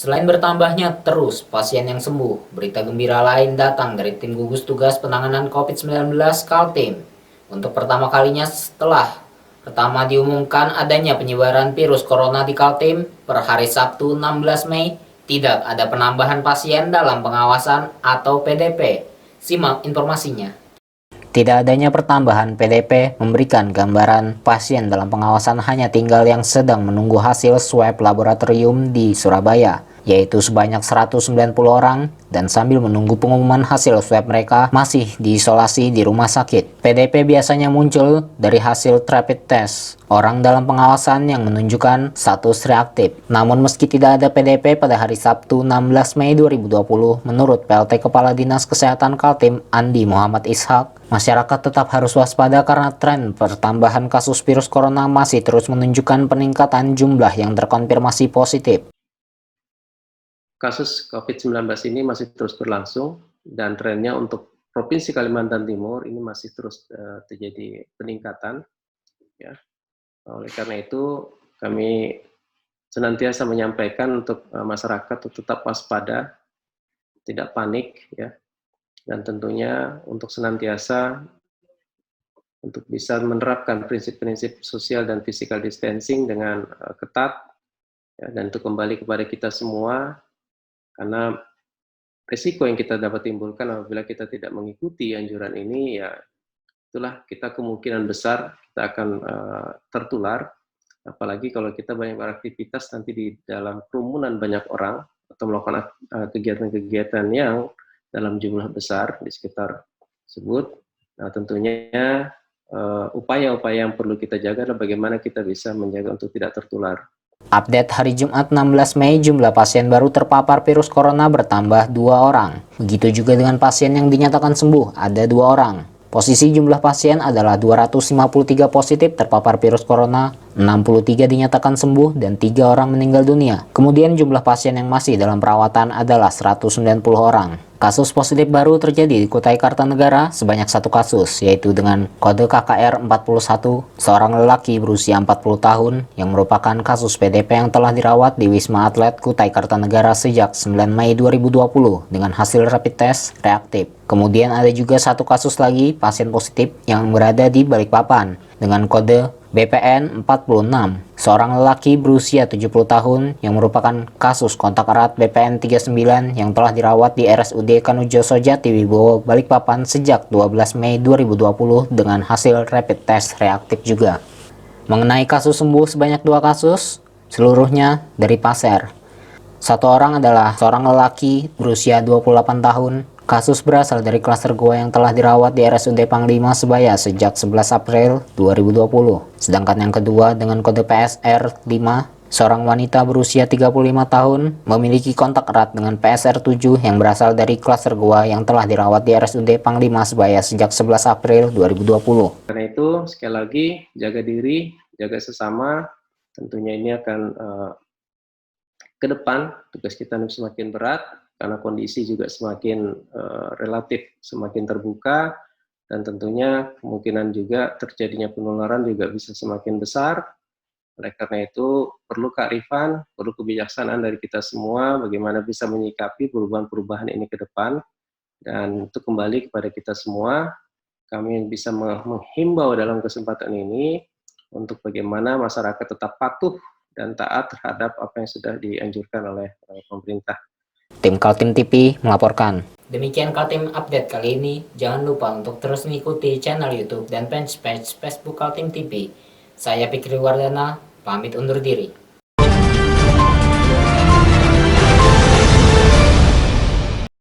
Selain bertambahnya terus pasien yang sembuh, berita gembira lain datang dari tim gugus tugas penanganan COVID-19 Kaltim. Untuk pertama kalinya setelah pertama diumumkan adanya penyebaran virus corona di Kaltim per hari Sabtu 16 Mei, tidak ada penambahan pasien dalam pengawasan atau PDP. Simak informasinya. Tidak adanya pertambahan PDP memberikan gambaran pasien dalam pengawasan hanya tinggal yang sedang menunggu hasil swab laboratorium di Surabaya, yaitu sebanyak 190 orang, dan sambil menunggu pengumuman hasil swab mereka masih diisolasi di rumah sakit. PDP biasanya muncul dari hasil rapid test orang dalam pengawasan yang menunjukkan status reaktif. Namun meski tidak ada PDP pada hari Sabtu 16 Mei 2020, menurut PLT Kepala Dinas Kesehatan Kaltim Andi Muhammad Ishak, masyarakat tetap harus waspada karena tren pertambahan kasus virus corona masih terus menunjukkan peningkatan jumlah yang terkonfirmasi positif. Kasus COVID-19 ini masih terus berlangsung dan trennya untuk Provinsi Kalimantan Timur ini masih terus terjadi peningkatan. Ya. Oleh karena itu kami senantiasa menyampaikan untuk masyarakat untuk tetap waspada, tidak panik, ya, dan tentunya untuk senantiasa untuk bisa menerapkan prinsip-prinsip sosial dan physical distancing dengan ketat, ya, dan itu kembali kepada kita semua, karena risiko yang kita dapat timbulkan apabila kita tidak mengikuti anjuran ini, ya itulah kita kemungkinan besar kita akan tertular, apalagi kalau kita banyak beraktivitas nanti di dalam kerumunan banyak orang atau melakukan kegiatan-kegiatan yang dalam jumlah besar di sekitar tersebut. Nah, tentunya upaya-upaya yang perlu kita jaga adalah bagaimana kita bisa menjaga untuk tidak tertular. Update hari Jumat 16 Mei, jumlah pasien baru terpapar virus corona bertambah 2 orang. Begitu juga dengan pasien yang dinyatakan sembuh, ada 2 orang. Posisi jumlah pasien adalah 253 positif terpapar virus corona, 63 dinyatakan sembuh, dan 3 orang meninggal dunia. Kemudian jumlah pasien yang masih dalam perawatan adalah 190 orang. Kasus positif baru terjadi di Kutai Kartanegara sebanyak 1 kasus, yaitu dengan kode KKR 41, seorang lelaki berusia 40 tahun yang merupakan kasus PDP yang telah dirawat di Wisma Atlet Kutai Kartanegara sejak 9 Mei 2020 dengan hasil rapid test reaktif. Kemudian ada juga 1 kasus lagi pasien positif yang berada di Balikpapan dengan kode BPN 46, seorang lelaki berusia 70 tahun yang merupakan kasus kontak erat BPN 39 yang telah dirawat di RSUD Kanujoso Jatiwibowo Balikpapan sejak 12 Mei 2020 dengan hasil rapid test reaktif juga. Mengenai kasus sembuh sebanyak 2 kasus, seluruhnya dari Pasir. 1 orang adalah seorang lelaki berusia 28 tahun. Kasus berasal dari klaster goa yang telah dirawat di RSUD Panglima Sebaya sejak 11 April 2020. Sedangkan yang kedua dengan kode PSR 5, seorang wanita berusia 35 tahun memiliki kontak erat dengan PSR 7 yang berasal dari klaster goa yang telah dirawat di RSUD Panglima Sebaya sejak 11 April 2020. Karena itu sekali lagi jaga diri, jaga sesama, tentunya ini akan ke depan tugas kita semakin berat karena kondisi juga semakin relatif semakin terbuka, dan tentunya kemungkinan juga terjadinya penularan juga bisa semakin besar. Oleh karena itu perlu kearifan, perlu kebijaksanaan dari kita semua bagaimana bisa menyikapi perubahan-perubahan ini ke depan, dan itu kembali kepada kita semua. Kami bisa menghimbau dalam kesempatan ini untuk bagaimana masyarakat tetap patuh dan taat terhadap apa yang sudah dianjurkan oleh pemerintah. Tim Kaltim TV melaporkan. Demikian Kaltim Update kali ini. Jangan lupa untuk terus mengikuti channel YouTube dan fanpage Facebook Kaltim TV. Saya Fikri Wardana, pamit undur diri.